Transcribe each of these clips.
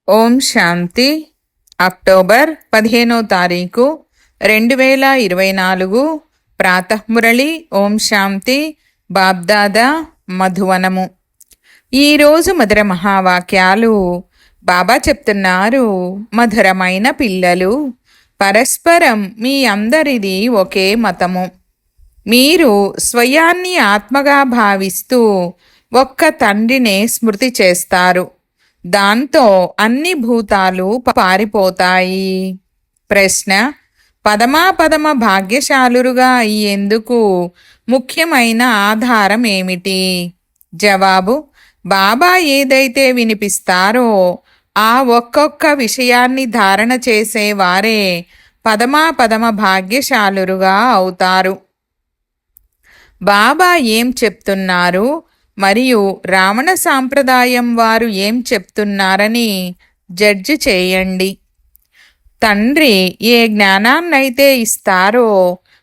ఓం శాంతి. October 15వ తారీఖు 2024 ప్రాతఃమురళి. ఓం శాంతి. బాబ్దాదా మధువనము. ఈరోజు మధుర మహావాక్యాలు. బాబా చెప్తున్నారు, మధురమైన పిల్లలు, పరస్పరం మీ అందరిది ఒకే మతము. మీరు స్వయాన్ని ఆత్మగా భావిస్తూ ఒక్క తండ్రినే స్మృతి చేస్తారు. దాంతో అన్ని భూతాలు పారిపోతాయి. ప్రశ్న: పదమాపదమ భాగ్యశాలురుగా అయ్యేందుకు ముఖ్యమైన ఆధారం ఏమిటి? జవాబు: బాబా ఏదైతే వినిపిస్తారో ఆ ఒక్కొక్క విషయాన్ని ధారణ చేసేవారే పదమాపదమ భాగ్యశాలురుగా అవుతారు. బాబా ఏం చెప్తున్నారు మరియు రావణ సాంప్రదాయం వారు ఏం చెప్తున్నారని జడ్జి చేయండి. తండ్రి ఏ జ్ఞానాన్నైతే ఇస్తారో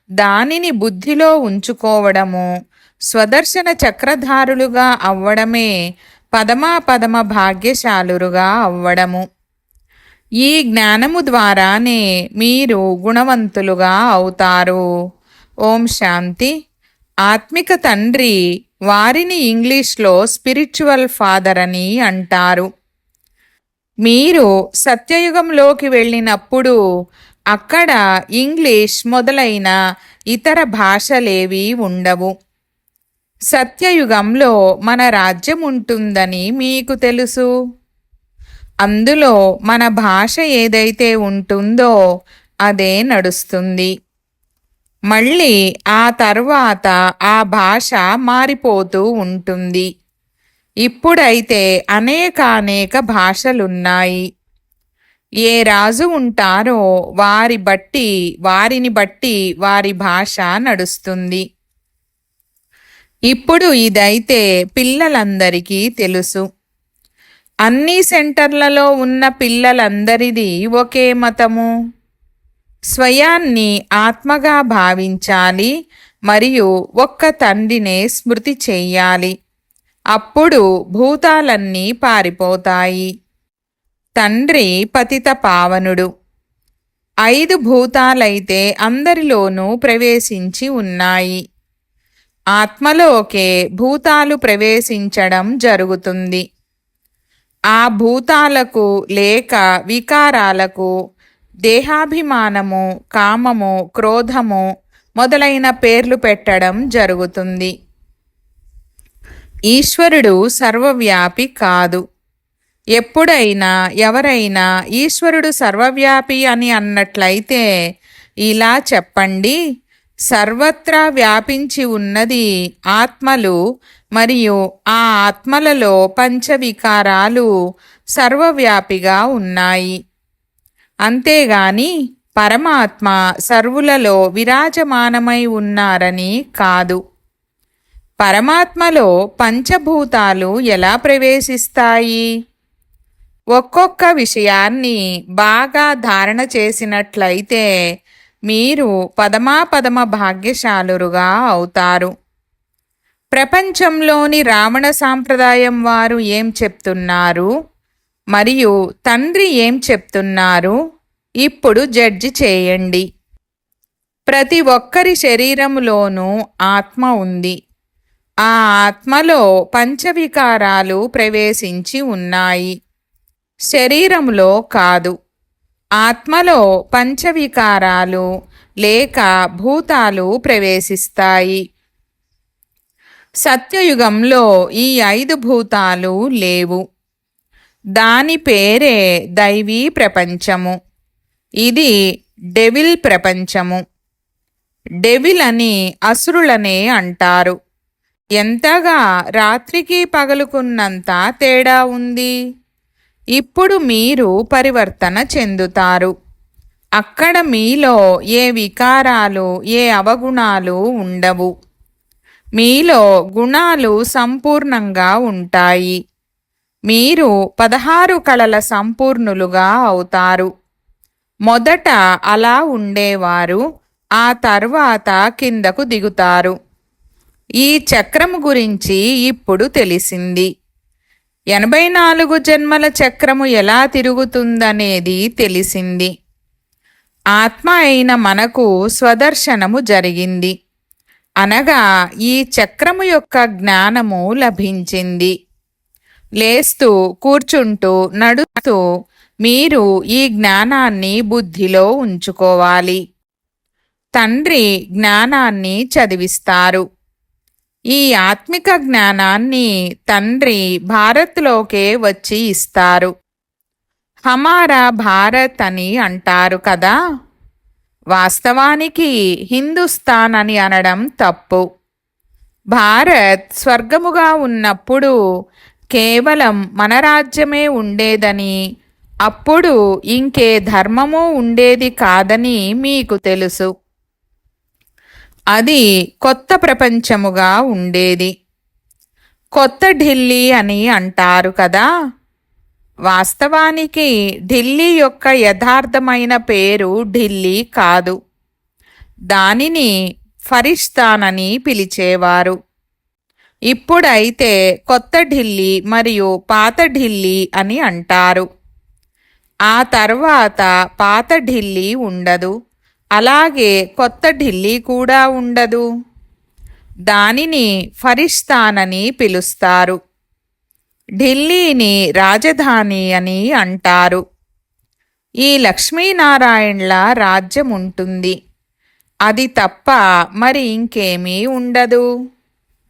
దానిని బుద్ధిలో ఉంచుకోవడము, స్వదర్శన చక్రధారులుగా అవ్వడమే పదమాపదమ భాగ్యశాలురుగా అవ్వడము. ఈ జ్ఞానము ద్వారానే మీరు గుణవంతులుగా అవుతారు. ఓం శాంతి. ఆత్మిక తండ్రి వారిని ఇంగ్లీష్లో స్పిరిచువల్ ఫాదర్ అని అంటారు. మీరు సత్యయుగంలోకి వెళ్ళినప్పుడు అక్కడ ఇంగ్లీష్ మొదలైన ఇతర భాషలేవి ఉండవు. సత్యయుగంలో మన రాజ్యం ఉంటుందని మీకు తెలుసు. అందులో మన భాష ఏదైతే ఉంటుందో అదే నడుస్తుంది. మళ్ళీ ఆ తర్వాత ఆ భాష మారిపోతూ ఉంటుంది. ఇప్పుడైతే అనేక భాషలున్నాయి. ఏ రాజు ఉంటారో వారిని బట్టి వారి భాష నడుస్తుంది. ఇప్పుడు ఇదైతే పిల్లలందరికీ తెలుసు. అన్ని సెంటర్లలో ఉన్న పిల్లలందరిది ఒకే మతము. స్వయాన్ని ఆత్మగా భావించాలి మరియు ఒక్క తండ్రినే స్మృతి చెయ్యాలి. అప్పుడు భూతాలన్నీ పారిపోతాయి. తండ్రి పతిత పావనుడు. 5 భూతాలైతే అందరిలోనూ ప్రవేశించి ఉన్నాయి. ఆత్మలోకే భూతాలు ప్రవేశించడం జరుగుతుంది. ఆ భూతాలకు లేక వికారాలకు దేహాభిమానము, కామము, క్రోధము మొదలైన పేర్లు పెట్టడం జరుగుతుంది. ఈశ్వరుడు సర్వవ్యాపి కాదు. ఎప్పుడైనా ఎవరైనా ఈశ్వరుడు సర్వవ్యాపి అని అన్నట్లయితే ఇలా చెప్పండి: సర్వత్రా వ్యాపించి ఉన్నది ఆత్మలు మరియు ఆ ఆత్మలలో పంచవికారాలు సర్వవ్యాపిగా ఉన్నాయి. అంతేగాని పరమాత్మ సర్వులలో విరాజమానమై ఉన్నారని కాదు. పరమాత్మలో పంచభూతాలు ఎలా ప్రవేశిస్తాయి? ఒక్కొక్క విషయాన్ని బాగా ధారణ చేసినట్లయితే మీరు పదమాపదమ భాగ్యశాలురుగా అవుతారు. ప్రపంచంలోని రావణ సాంప్రదాయం వారు ఏం చెప్తున్నారు మరియు తండ్రి ఏం చెప్తున్నారు? ఇప్పుడు జడ్జి చేయండి. ప్రతి ఒక్కరి శరీరములోనూ ఆత్మ ఉంది. ఆ ఆత్మలో పంచవికారాలు ప్రవేశించి ఉన్నాయి. శరీరములో కాదు. ఆత్మలో పంచవికారాలు లేక భూతాలు ప్రవేశిస్తాయి. సత్యయుగంలో ఈ 5 భూతాలు లేవు. దాని పేరే దైవీ ప్రపంచము. ఇది డెవిల్ ప్రపంచము. డెవిల్ అని అసురులనే అంటారు. ఎంతగా రాత్రికి పగలుకున్నంత తేడా ఉంది. ఇప్పుడు మీరు పరివర్తన చెందుతారు. అక్కడ మీలో ఏ వికారాలు, ఏ అవగుణాలు ఉండవు. మీలో గుణాలు సంపూర్ణంగా ఉంటాయి. మీరు 16 కళల సంపూర్ణులుగా అవుతారు. మొదట అలా ఉండేవారు, ఆ తర్వాత కిందకు దిగుతారు. ఈ చక్రము గురించి ఇప్పుడు తెలిసింది. 84 జన్మల చక్రము ఎలా తిరుగుతుందనేది తెలిసింది. ఆత్మ అయిన మనకు స్వదర్శనము జరిగింది, అనగా ఈ చక్రము యొక్క జ్ఞానము లభించింది. లేస్తూ కూర్చుంటూ నడుస్తూ మీరు ఈ జ్ఞానాన్ని బుద్ధిలో ఉంచుకోవాలి. తండ్రి జ్ఞానాన్ని చదివిస్తారు. ఈ ఆత్మిక జ్ఞానాన్ని తండ్రి భారత్లోకే వచ్చి ఇస్తారు. హమారా భారత్ అని అంటారు కదా. వాస్తవానికి హిందుస్థాన్ అని అనడం తప్పు. భారత్ స్వర్గముగా ఉన్నప్పుడు కేవలం మన రాజ్యమే ఉండేదని, అప్పుడు ఇంకే ధర్మము ఉండేది కాదని మీకు తెలుసు. అది కొత్త ప్రపంచముగా ఉండేది. కొత్త ఢిల్లీ అని అంటారు కదా. వాస్తవానికి ఢిల్లీ యొక్క యథార్థమైన పేరు ఢిల్లీ కాదు. దానిని ఫరిస్తాన్ అని పిలిచేవారు. ఇప్పుడైతే కొత్త ఢిల్లీ మరియు పాత ఢిల్లీ అని అంటారు. ఆ తర్వాత పాత ఢిల్లీ ఉండదు, అలాగే కొత్త ఢిల్లీ కూడా ఉండదు. దానిని ఫరిస్తాన్ అని పిలుస్తారు. ఢిల్లీని రాజధాని అని అంటారు. ఈ లక్ష్మీనారాయణల రాజ్యం ఉంటుంది, అది తప్ప మరి ఇంకేమీ ఉండదు.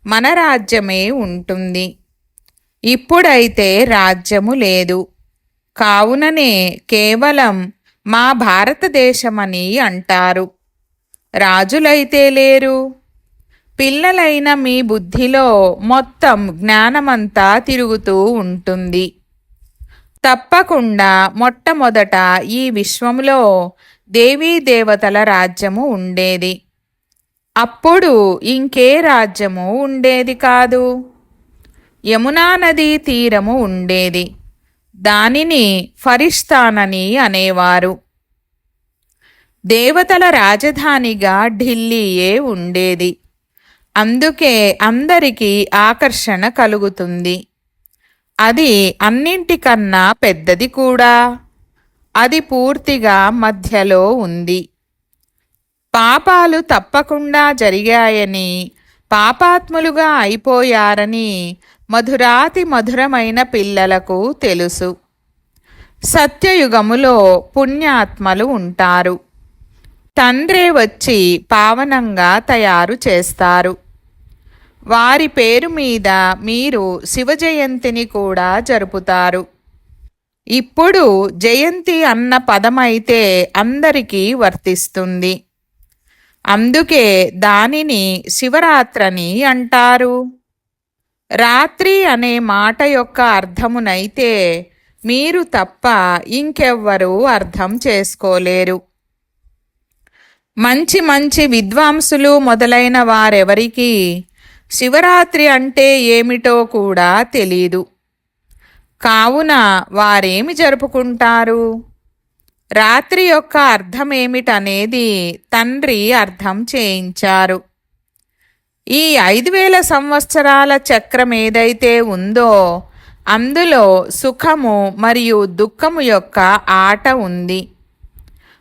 మన రాజ్యమే ఉంటుంది. ఇప్పుడైతే రాజ్యము లేదు, కావుననే కేవలం మా భారతదేశమని అంటారు. రాజులైతే లేరు. పిల్లలైన మీ బుద్ధిలో మొత్తం జ్ఞానమంతా తిరుగుతూ ఉంటుంది. తప్పకుండా మొట్టమొదట ఈ విశ్వములో దేవీ దేవతల రాజ్యము ఉండేది. అప్పుడు ఇంకే రాజ్యము ఉండేది కాదు. యమునా నదీ తీరము ఉండేది, దానిని ఫరిస్తాన్ అని అనేవారు. దేవతల రాజధానిగా ఢిల్లీయే ఉండేది. అందుకే అందరికీ ఆకర్షణ కలుగుతుంది. అది అన్నింటికన్నా పెద్దది కూడా. అది పూర్తిగా మధ్యలో ఉంది. పాపాలు తప్పకుండా జరిగాయని, పాపాత్ములుగా అయిపోయారని మధురాతి మధురమైన పిల్లలకు తెలుసు. సత్యయుగములో పుణ్యాత్మలు ఉంటారు. తండ్రే వచ్చి పావనంగా తయారు చేస్తారు. వారి పేరు మీద మీరు శివ జయంతిని కూడా జరుపుతారు. ఇప్పుడు జయంతి అన్న పదమైతే అందరికీ వర్తిస్తుంది. అందుకే దానిని శివరాత్రని అంటారు. రాత్రి అనే మాట యొక్క అర్థమునైతే మీరు తప్ప ఇంకెవ్వరూ అర్థం చేసుకోలేరు. మంచి మంచి విద్వాంసులు మొదలైన వారెవరికి శివరాత్రి అంటే ఏమిటో కూడా తెలీదు. కావున వారేమి జరుపుకుంటారు? రాత్రి యొక్క అర్థమేమిటనేది తండ్రి అర్థం చేయించారు. ఈ 5000 సంవత్సరాల చక్రం ఏదైతే ఉందో అందులో సుఖము మరియు దుఃఖము యొక్క ఆట ఉంది.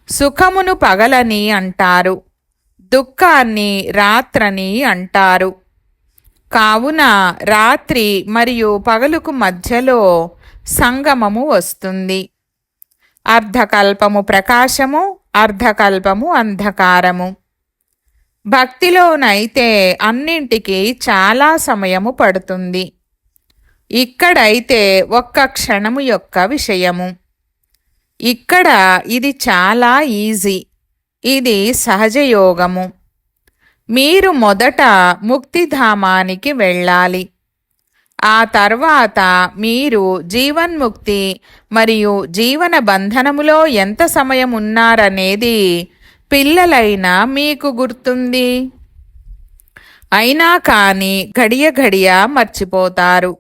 సుఖమును పగలని అంటారు, దుఃఖాన్ని రాత్రని అంటారు. కావున రాత్రి మరియు పగలుకు మధ్యలో సంగమము వస్తుంది. అర్ధకల్పము ప్రకాశము, అర్ధకల్పము అంధకారము. భక్తిలోనైతే అన్నింటికీ చాలా సమయము పడుతుంది. ఇక్కడైతే ఒక్క క్షణము యొక్క విషయము. ఇక్కడ ఇది చాలా ఈజీ. ఇది సహజయోగము. మీరు మొదట ముక్తిధామానికి వెళ్ళాలి. ఆ తర్వాత మీరు జీవన్ముక్తి మరియు జీవన బంధనములో ఎంత సమయం ఉన్నారనేది పిల్లలైన మీకు గుర్తుంది. అయినా కానీ గడియ గడియ మర్చిపోతారు.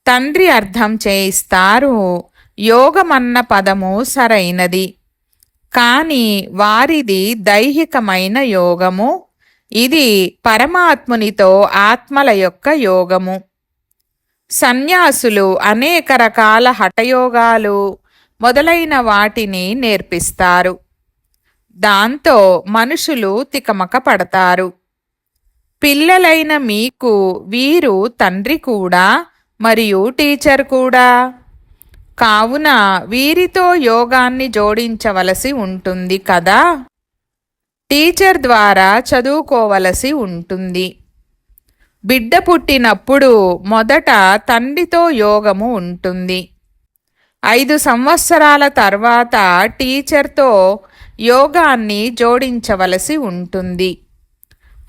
తండ్రి అర్థం చేయిస్తారు, యోగమన్న పదము సరైనది, కానీ వారిది దైహికమైన యోగము. ఇది పరమాత్మునితో ఆత్మల యొక్క యోగము. సన్యాసులు అనేక రకాల హఠయోగాలు మొదలైన వాటిని నేర్పిస్తారు. దాంతో మనుషులు తికమక పడతారు. పిల్లలైన మీకు వీరు తండ్రి కూడా మరియు టీచర్ కూడా. కావున వీరితో యోగాన్ని జోడించవలసి ఉంటుంది కదా. టీచర్ ద్వారా చదువుకోవలసి ఉంటుంది. బిడ్డ పుట్టినప్పుడు మొదట తండ్రితో యోగము ఉంటుంది. 5 సంవత్సరాల తర్వాత టీచర్తో యోగాన్ని జోడించవలసి ఉంటుంది.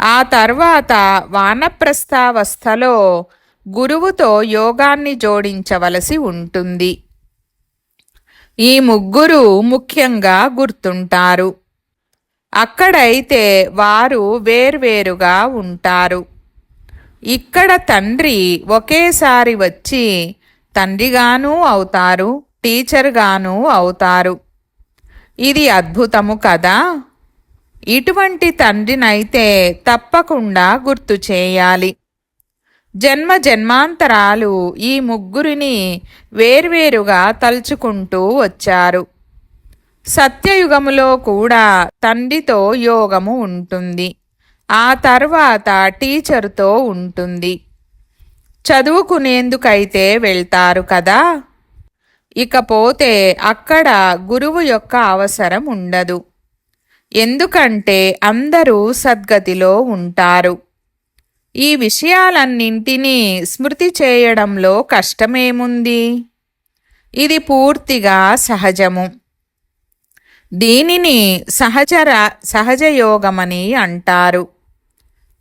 ఆ తర్వాత వానప్రస్థావస్థలో గురువుతో యోగాన్ని జోడించవలసి ఉంటుంది. ఈ ముగ్గురు ముఖ్యంగా గుర్తుంటారు. అక్కడైతే వారు వేర్వేరుగా ఉంటారు. ఇక్కడ తండ్రి ఒకేసారి వచ్చి తండ్రిగానూ అవుతారు, టీచర్గానూ అవుతారు. ఇది అద్భుతము కదా. ఇటువంటి తండ్రినైతే తప్పకుండా గుర్తు చేయాలి. జన్మ జన్మాంతరాలు ఈ ముగ్గురిని వేర్వేరుగా తలుచుకుంటూ వచ్చారు. సత్యయుగములో కూడా తండ్రితో యోగము ఉంటుంది. ఆ తర్వాత టీచరుతో ఉంటుంది. చదువుకునేందుకైతే వెళ్తారు కదా. ఇకపోతే అక్కడ గురువు యొక్క అవసరం ఉండదు. ఎందుకంటే అందరూ సద్గతిలో ఉంటారు. ఈ విషయాలన్నింటినీ స్మృతి చేయడంలో కష్టమేముంది? ఇది పూర్తిగా సహజము. దీనిని సహజయోగమని అంటారు.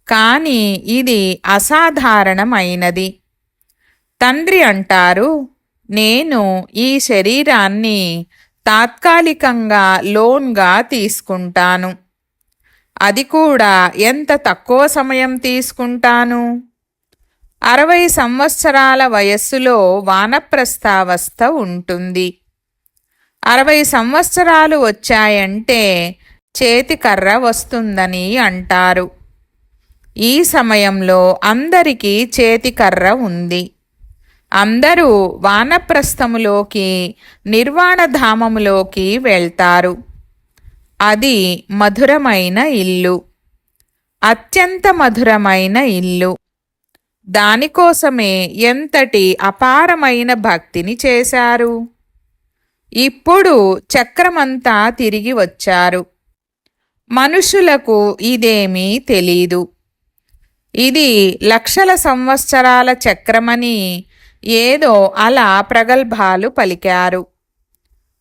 కానీ ఇది అసాధారణమైనది. తండ్రి అంటారు, నేను ఈ శరీరాన్ని తాత్కాలికంగా లోన్గా తీసుకుంటాను. అది కూడా ఎంత తక్కువ సమయం తీసుకుంటాను? 60 సంవత్సరాల వయస్సులో వానప్రస్థావస్థ ఉంటుంది. 60 సంవత్సరాలు వచ్చాయంటే చేతికర్ర వస్తుందని అంటారు. ఈ సమయంలో అందరికీ చేతికర్ర ఉంది. అందరూ వానప్రస్థములోకి, నిర్వాణధామములోకి వెళ్తారు. అది మధురమైన ఇల్లు, అత్యంత మధురమైన ఇల్లు. దానికోసమే ఎంతటి అపారమైన భక్తిని చేశారు. ఇప్పుడు చక్రమంతా తిరిగి వచ్చారు. మనుషులకు ఇదేమీ తెలీదు. ఇది లక్షల సంవత్సరాల చక్రమని ఏదో అలా ప్రగల్భాలు పలికారు.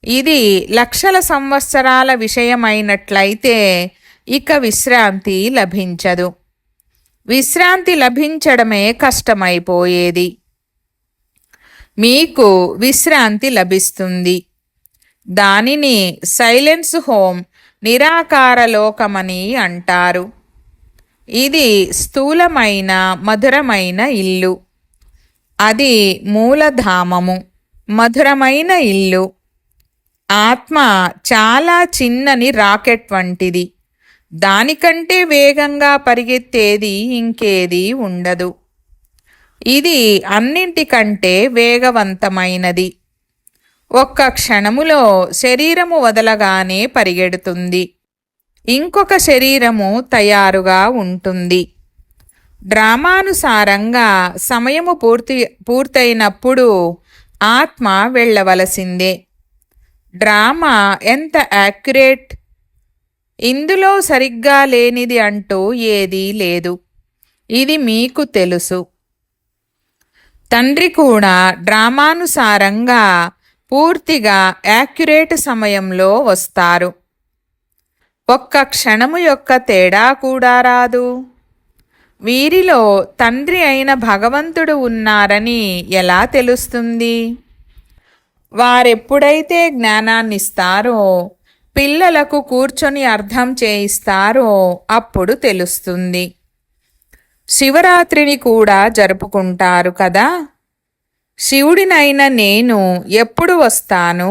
ఇది లక్షల సంవత్సరాల విషయమైనట్లయితే ఇక విశ్రాంతి లభించదు. విశ్రాంతి లభించడమే కష్టమైపోయేది. మీకు విశ్రాంతి లభిస్తుంది. దానిని సైలెన్స్ హోమ్, నిరాకార లోకమని అంటారు. ఇది స్థూలమైన మధురమైన ఇల్లు. అది మూలధామము, మధురమైన ఇల్లు. ఆత్మ చాలా చిన్నని రాకెట్ వంటిది. దానికంటే వేగంగా పరిగెత్తేది ఇంకేది ఉండదు. ఇది అన్నింటికంటే వేగవంతమైనది. ఒక్క క్షణములో శరీరము వదలగానే పరిగెడుతుంది. ఇంకొక శరీరము తయారుగా ఉంటుంది. డ్రామానుసారంగా సమయము పూర్తయినప్పుడు ఆత్మ వెళ్ళవలసిందే. డ్రామా ఎంత యాక్యురేట్! ఇందులో సరిగ్గా లేనిది అంటూ ఏదీ లేదు. ఇది మీకు తెలుసు. తండ్రి కూడా డ్రామానుసారంగా పూర్తిగా యాక్యురేట్ సమయంలో వస్తారు. ఒక్క క్షణము యొక్క తేడా కూడా రాదు. వీరిలో తండ్రి అయిన భగవంతుడు ఉన్నారని ఎలా తెలుస్తుంది? వారెప్పుడైతే జ్ఞానాన్నిస్తారో, పిల్లలకు కూర్చొని అర్థం చేయిస్తారో అప్పుడు తెలుస్తుంది. శివరాత్రిని కూడా జరుపుకుంటారు కదా. శివుడినైన నేను ఎప్పుడు వస్తాను,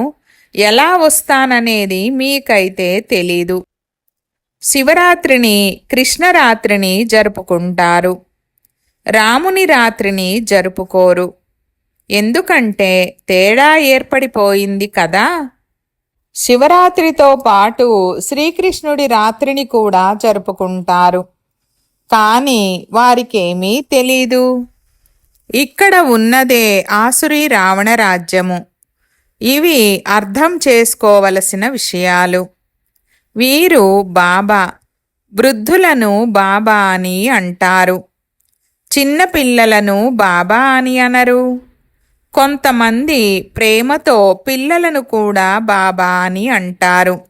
ఎలా వస్తాననేది మీకైతే తెలీదు. శివరాత్రిని, కృష్ణరాత్రిని జరుపుకుంటారు. రాముని రాత్రిని జరుపుకోరు. ఎందుకంటే తేడా ఏర్పడిపోయింది కదా. శివరాత్రితో పాటు శ్రీకృష్ణుడి రాత్రిని కూడా జరుపుకుంటారు. కానీ వారికేమీ తెలీదు. ఇక్కడ ఉన్నదే ఆసురీ రావణ రాజ్యము. ఇవి అర్థం చేసుకోవలసిన విషయాలు. వీరు బాబా, వృద్ధులను బాబా అని అంటారు. చిన్నపిల్లలను బాబా అని అనరు. కొంతమంది ప్రేమతో పిల్లలను కూడా బాబా అని అంటారు.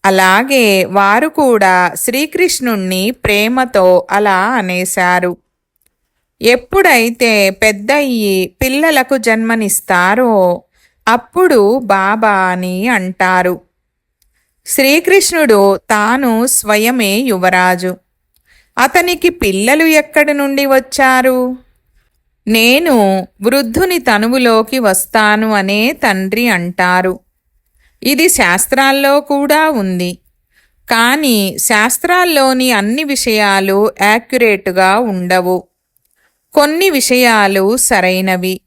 అలాగే వారు కూడా శ్రీకృష్ణుణ్ణి ప్రేమతో అలా అనేశారు. ఎప్పుడైతే పెద్దయ్యి పిల్లలకు జన్మనిస్తారో అప్పుడు బాబా అని అంటారు. శ్రీకృష్ణుడు తాను స్వయమే యువరాజు. అతనికి పిల్లలు ఎక్కడి నుండి వచ్చారు? నేను వృద్ధుని తనువులోకి వస్తాను అనే తండ్రి అంటారు. ఇది శాస్త్రాల్లో కూడా ఉంది. కానీ శాస్త్రాల్లోని అన్ని విషయాలు యాక్యురేటుగా ఉండవు. కొన్ని విషయాలు సరైనవి.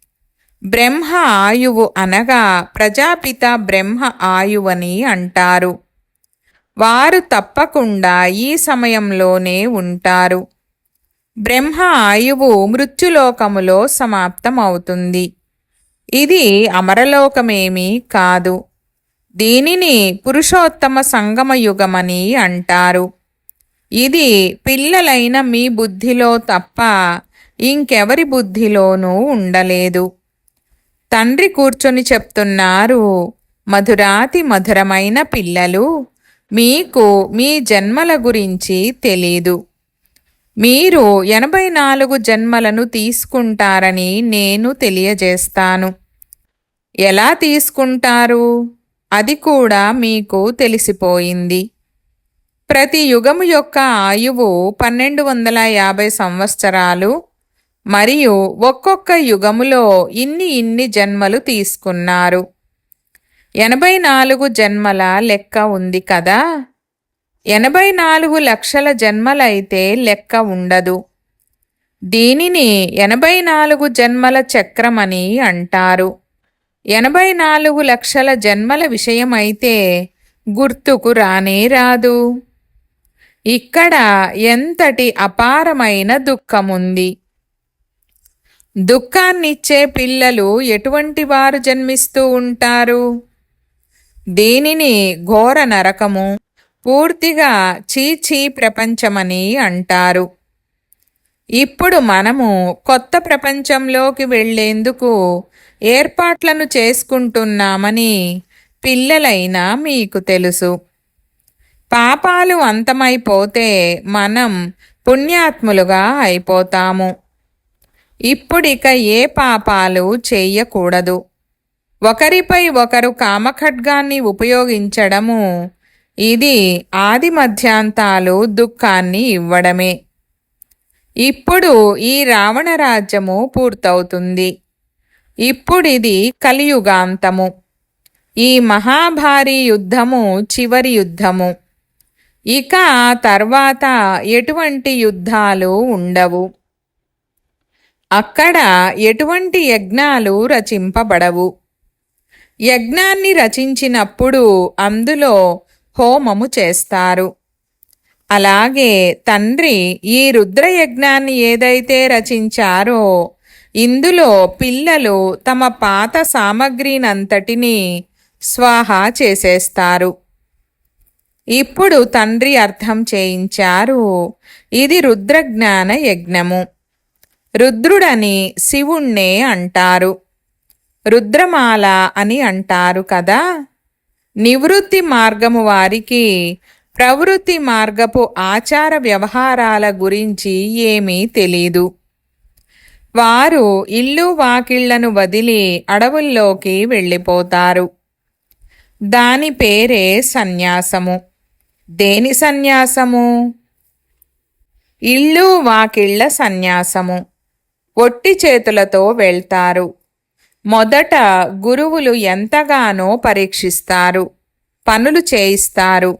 బ్రహ్మ ఆయువు అనగా ప్రజాపిత బ్రహ్మ ఆయువని అంటారు. వారు తప్పకుండా ఈ సమయంలోనే ఉంటారు. బ్రహ్మ ఆయువు మృత్యులోకములో సమాప్తమవుతుంది. ఇది అమరలోకమేమీ కాదు. దీనిని పురుషోత్తమ సంగమయుగమని అంటారు. ఇది పిల్లలైన మీ బుద్ధిలో తప్ప ఇంకెవరి బుద్ధిలోనూ ఉండలేదు. తండ్రి కూర్చొని చెప్తున్నారు, మధురాతి మధురమైన పిల్లలు, మీకు మీ జన్మల గురించి తెలీదు. మీరు 84 జన్మలను తీసుకుంటారని నేను తెలియజేస్తాను. ఎలా తీసుకుంటారు? అది కూడా మీకు తెలిసిపోయింది. ప్రతి యుగము యొక్క ఆయువు 1250 సంవత్సరాలు మరియు ఒక్కొక్క యుగములో ఇన్ని జన్మలు తీసుకున్నారు. 84 జన్మల లెక్క ఉంది కదా. 84 లక్షల జన్మలైతే లెక్క ఉండదు. దీనిని 84 జన్మల చక్రమని అంటారు. 84 లక్షల జన్మల విషయమైతే గుర్తుకు రానే రాదు. ఇక్కడ ఎంతటి అపారమైన దుఃఖముంది. దుఃఖాన్నిచ్చే పిల్లలు ఎటువంటి వారు జన్మిస్తూ ఉంటారు? దీనిని ఘోర నరకము, పూర్తిగా చీచీ ప్రపంచమని అంటారు. ఇప్పుడు మనము కొత్త ప్రపంచంలోకి వెళ్లేందుకు ఏర్పాట్లను చేసుకుంటున్నామని పిల్లలైనా మీకు తెలుసు. పాపాలు అంతమైపోతే మనం పుణ్యాత్ములుగా అయిపోతాము. ఇప్పుడిక ఏ పాపాలు చెయ్యకూడదు. ఒకరిపై ఒకరు కామఖడ్గాన్ని ఉపయోగించడము ఇది ఆది మధ్యాంతాలు దుఃఖాన్ని ఇవ్వడమే. ఇప్పుడు ఈ రావణ రాజ్యము పూర్తవుతుంది. ఇప్పుడిది కలియుగాంతము. ఈ మహాభారీ యుద్ధము చివరి యుద్ధము. ఇక ఆ తర్వాత ఎటువంటి యుద్ధాలు ఉండవు. అక్కడ ఎటువంటి యజ్ఞాలు రచింపబడవు. యజ్ఞాన్ని రచించినప్పుడు అందులో హోమము చేస్తారు. అలాగే తండ్రి ఈ రుద్రయజ్ఞాన్ని ఏదైతే రచించారో ఇందులో పిల్లలు తమ పాత సామగ్రినంతటినీ స్వాహా చేసేస్తారు. ఇప్పుడు తండ్రి అర్థం చేయించారు, ఇది రుద్రజ్ఞాన యజ్ఞము. రుద్రుడని శివుణ్ణే అంటారు. రుద్రమాల అని అంటారు కదా. నివృత్తి మార్గము వారికి ప్రవృత్తి మార్గపు ఆచార వ్యవహారాల గురించి ఏమీ తెలీదు. వారు ఇల్లు వాకిళ్లను వదిలి అడవుల్లోకి వెళ్ళిపోతారు. దాని పేరే సన్యాసము. దేని సన్యాసము? ఇల్లు వాకిళ్ల సన్యాసము. ఒట్టి చేతులతో వెళ్తారు. మొదట గురువులు ఎంతగానో పరీక్షిస్తారు, పనులు చేయిస్తారు.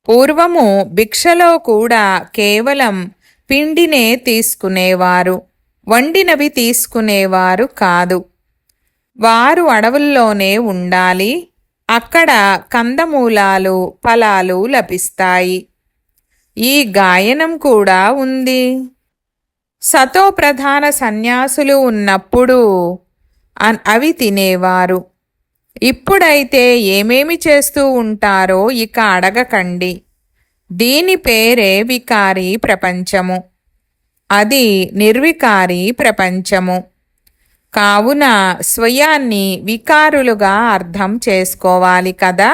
పూర్వము భిక్షలో కూడా కేవలం పిండినే తీసుకునేవారు, వండినవి తీసుకునేవారు కాదు. వారు అడవుల్లోనే ఉండాలి. అక్కడ కందమూలాలు, ఫలాలు లభిస్తాయి. ఈ గాయనం కూడా ఉంది. సతోప్రధాన సన్యాసులు ఉన్నప్పుడు అవి తినేవారు. ఇప్పుడైతే ఏమేమి చేస్తూ ఉంటారో ఇక అడగకండి. దీని పేరే వికారీ ప్రపంచము. అది నిర్వికారీ ప్రపంచము. కావున స్వయాన్ని వికారులుగా అర్థం చేసుకోవాలి కదా.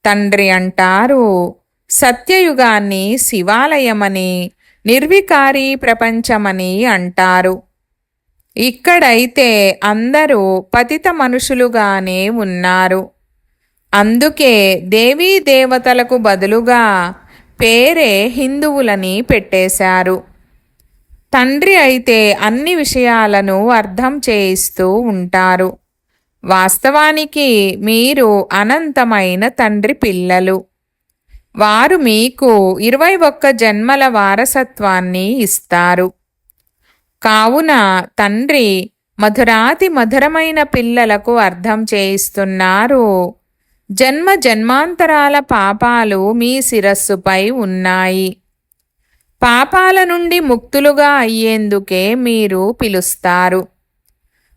తండ్రి అంటారు, సత్యయుగాన్ని శివాలయమని, నిర్వికారీ ప్రపంచమని అంటారు. ఇక్కడైతే అందరూ పతిత మనుషులుగానే ఉన్నారు. అందుకే దేవీ దేవతలకు బదులుగా పేరే హిందువులని పెట్టేశారు. తండ్రి అయితే అన్ని విషయాలను అర్థం చేయిస్తూ ఉంటారు. వాస్తవానికి మీరు అనంతమైన తండ్రి పిల్లలు. వారు మీకు 21 జన్మల వారసత్వాన్ని ఇస్తారు. కావున తండ్రి మధురాతి మధురమైన పిల్లలకు అర్థం చేయిస్తున్నారు. జన్మ జన్మాంతరాల పాపాలు మీ శిరస్సుపై ఉన్నాయి. పాపాల నుండి ముక్తులుగా అయ్యేందుకే మీరు పిలుస్తారు.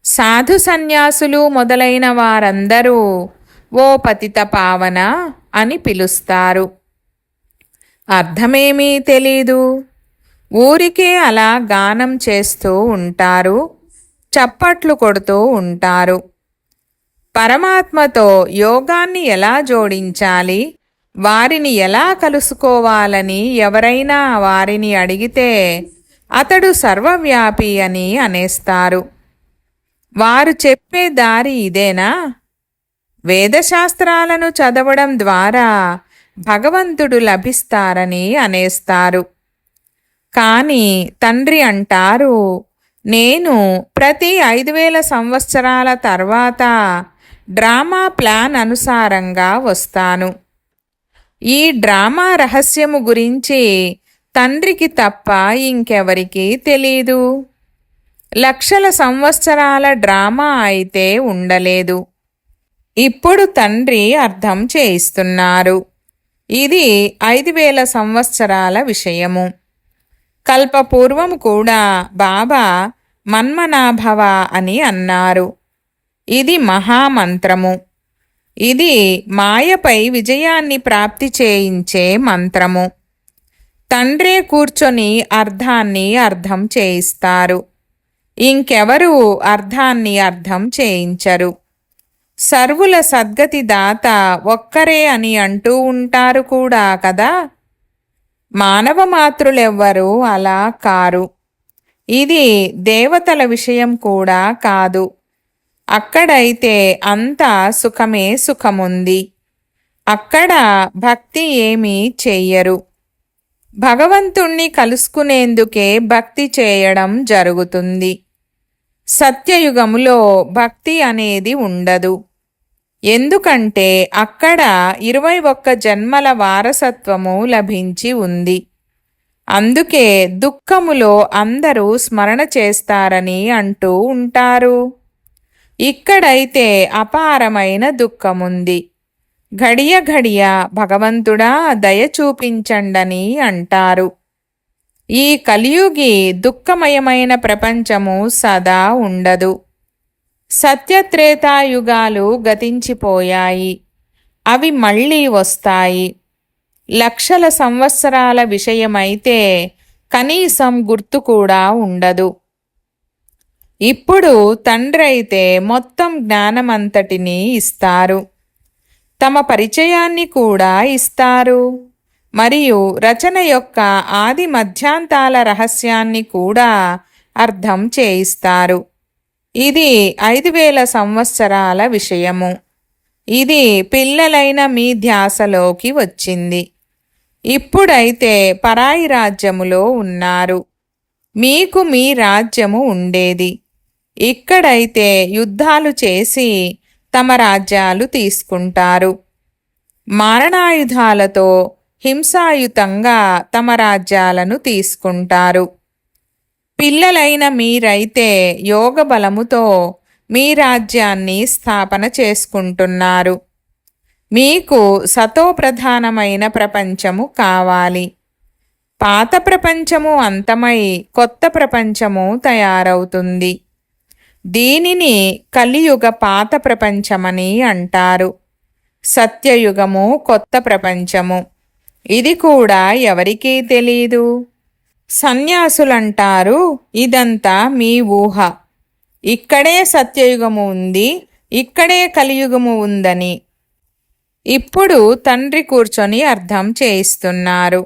సాధు సన్యాసులు మొదలైన వారందరూ ఓ పతిత పావన అని పిలుస్తారు. అర్థమేమీ తెలీదు. ఊరికే అలా గానం చేస్తూ ఉంటారు, చప్పట్లు కొడుతూ ఉంటారు. పరమాత్మతో యోగాన్ని ఎలా జోడించాలి, వారిని ఎలా కలుసుకోవాలని ఎవరైనా వారిని అడిగితే అతడు సర్వవ్యాపి అని అనేస్తారు. వారు చెప్పే దారి ఇదేనా? వేదశాస్త్రాలను చదవడం ద్వారా భగవంతుడు లభిస్తారని అనేస్తారు. కానీ తండ్రి అంటారు, నేను ప్రతి 5000 సంవత్సరాల తర్వాత డ్రామా ప్లాన్ అనుసారంగా వస్తాను. ఈ డ్రామా రహస్యము గురించి తండ్రికి తప్ప ఇంకెవరికీ తెలీదు. లక్షల సంవత్సరాల డ్రామా అయితే ఉండలేదు. ఇప్పుడు తండ్రి అర్థం చేయిస్తున్నారు. ఇది 5000 సంవత్సరాల విషయము. కల్పపూర్వం కూడా బాబా మన్మనాభవ అని అన్నారు. ఇది మహామంత్రము. ఇది మాయపై విజయాన్ని ప్రాప్తి చేయించే మంత్రము. తండ్రే కూర్చొని అర్థాన్ని అర్థం చేయిస్తారు. ఇంకెవరూ అర్థాన్ని అర్థం చేయించరు. సర్వుల సద్గతి దాత ఒక్కరే అని అంటూ ఉంటారు కూడా కదా. మానవ మాతృలెవ్వరూ అలా కారు. ఇది దేవతల విషయం కూడా కాదు. అక్కడైతే అంతా సుఖమే సుఖముంది. అక్కడ భక్తి ఏమీ చెయ్యరు. భగవంతుణ్ణి కలుసుకునేందుకే భక్తి చేయడం జరుగుతుంది. సత్యయుగములో భక్తి అనేది ఉండదు. ఎందుకంటే అక్కడ 21 జన్మల వారసత్వము లభించి ఉంది. అందుకే దుఃఖములో అందరూ స్మరణ చేస్తారని అంటూ ఉంటారు. ఇక్కడైతే అపారమైన దుఃఖముంది. ఘడియ ఘడియ భగవంతుడా దయ చూపించండని అంటారు. ఈ కలియుగి దుఃఖమయమైన ప్రపంచము సదా ఉండదు. సత్యత్రేతాయుగాలు గతించిపోయాయి. అవి మళ్ళీ వస్తాయి. లక్షల సంవత్సరాల విషయమైతే కనీసం గుర్తు కూడా ఉండదు. ఇప్పుడు తండ్రైతే మొత్తం జ్ఞానమంతటినీ ఇస్తారు. తమ పరిచయాన్ని కూడా ఇస్తారు. మరియు రచన యొక్క ఆది మధ్యాంతాల రహస్యాన్ని కూడా అర్థం చేయిస్తారు. ఇది 5000 సంవత్సరాల విషయము. ఇది పిల్లలైన మీ ధ్యాసలోకి వచ్చింది. ఇప్పుడైతే పరాయి రాజ్యములో ఉన్నారు. మీకు మీ రాజ్యము ఉండేది. ఇక్కడైతే యుద్ధాలు చేసి తమ రాజ్యాలు తీసుకుంటారు. మారణాయుధాలతో హింసాయుతంగా తమ రాజ్యాలను తీసుకుంటారు. పిల్లలైన మీరైతే యోగ బలముతో మీ రాజ్యాన్ని స్థాపన చేసుకుంటున్నారు. మీకు సతోప్రధానమైన ప్రపంచము కావాలి. పాత ప్రపంచము అంతమై కొత్త ప్రపంచము తయారవుతుంది. దీనిని కలియుగ పాత ప్రపంచమని అంటారు. సత్యయుగము కొత్త ప్రపంచము. ఇది కూడా ఎవరికీ తెలీదు. సన్యాసులంటారు, ఇదంతా మీ ఊహ. ఇక్కడే సత్యయుగము ఉంది, ఇక్కడే కలియుగము ఉందని. ఇప్పుడు తండ్రి కూర్చొని అర్థం చేయిస్తున్నారు.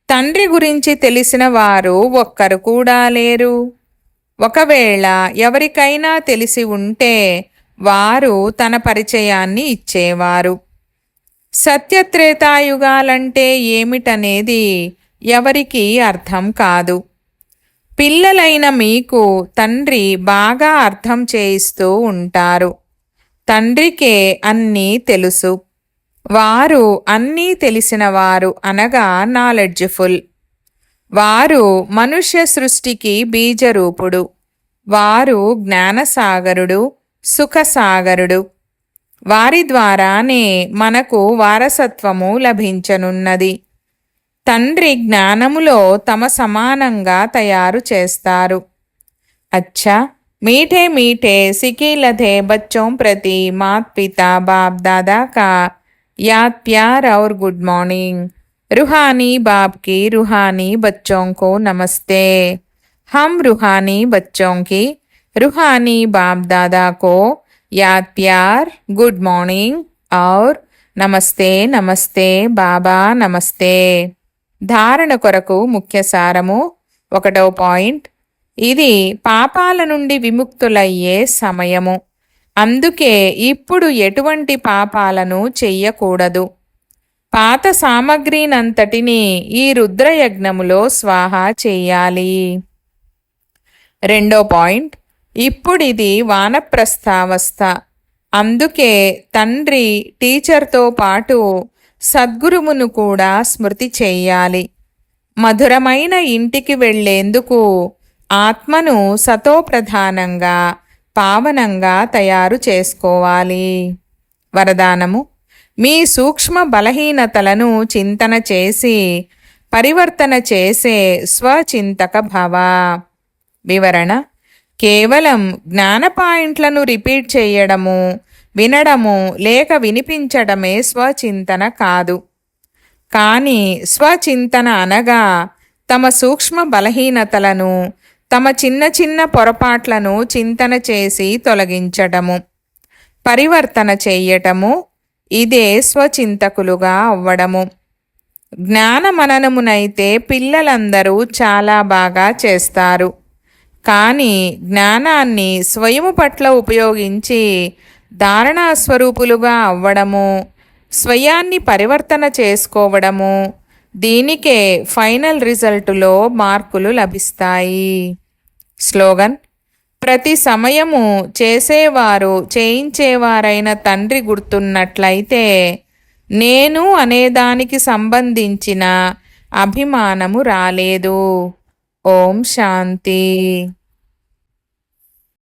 తండ్రి గురించి తెలిసిన వారు ఒక్కరు కూడా లేరు. ఒకవేళ ఎవరికైనా తెలిసి ఉంటే వారు తన పరిచయాన్ని ఇచ్చేవారు. సత్యత్రేతాయుగాలంటే ఏమిటనేది ఎవరికీ అర్థం కాదు. పిల్లలైన మీకు తండ్రి బాగా అర్థం చేయిస్తూ ఉంటారు. తండ్రికే అన్నీ తెలుసు. వారు అన్నీ తెలిసినవారు అనగా నాలెడ్జ్ఫుల్. వారు మనుష్య సృష్టికి బీజరూపుడు. వారు జ్ఞానసాగరుడు, సుఖసాగరుడు. వారి ద్వారానే మనకు వారసత్వము లభించనున్నది. తండ్రి జ్ఞానములో తమ సమానంగా తయారు చేస్తారు. అచ్చా, मीठे मीठे सिकीलधे बच्चों प्रति मात पिता बाप दादा का याद प्यार और गुड मॉर्निंग। रूहानी बाप की रूहानी बच्चों को नमस्ते। हम रूहानी बच्चों की रूहानी बाप दादा को याद प्यार, गुड मॉर्निंग और నమస్తే నమస్తే బాబా నమస్తే. ధారణ కొరకు ముఖ్య సారము. 1వ పాయింట్, ఇది పాపాల నుండి విముక్తులయ్యే సమయము. అందుకే ఇప్పుడు ఎటువంటి పాపాలను చెయ్యకూడదు. పాత సామగ్రినంతటినీ ఈ రుద్రయజ్ఞములో స్వాహా చెయ్యాలి. 2వ పాయింట్, ఇప్పుడిది వానప్రస్థావస్థ. అందుకే తండ్రి టీచర్తో పాటు సద్గురువును కూడా స్మృతి చెయ్యాలి. మధురమైన ఇంటికి వెళ్లేందుకు ఆత్మను సతోప్రధానంగా పావనంగా తయారు చేసుకోవాలి. వరదానము: మీ సూక్ష్మ బలహీనతలను చింతన చేసి పరివర్తన చేసే స్వచింతక భవ. వివరణ: కేవలం జ్ఞాన పాయింట్లను రిపీట్ చేయడము, వినడము లేక వినిపించడమే స్వచింతన కాదు. కానీ స్వచింతన అనగా తమ సూక్ష్మ బలహీనతలను, తమ చిన్న చిన్న పొరపాట్లను చింతన చేసి తొలగించటము, పరివర్తన చెయ్యటము. ఇదే స్వచింతకులుగా అవ్వడము. జ్ఞాన మననమునైతే పిల్లలందరూ చాలా బాగా చేస్తారు. కానీ జ్ఞానాన్ని స్వయము పట్ల ఉపయోగించి ధారణా స్వరూపులుగా అవ్వడము, స్వయాన్ని పరివర్తన చేసుకోవడము, దీనికే ఫైనల్ రిజల్టులో మార్కులు లభిస్తాయి. స్లోగన్: ప్రతి సమయము చేసేవారు చేయించేవారైన తండ్రి గుర్తున్నట్లయితే నేను అనేదానికి సంబంధించిన అభిమానము రాలేదు. ఓం శాంతి.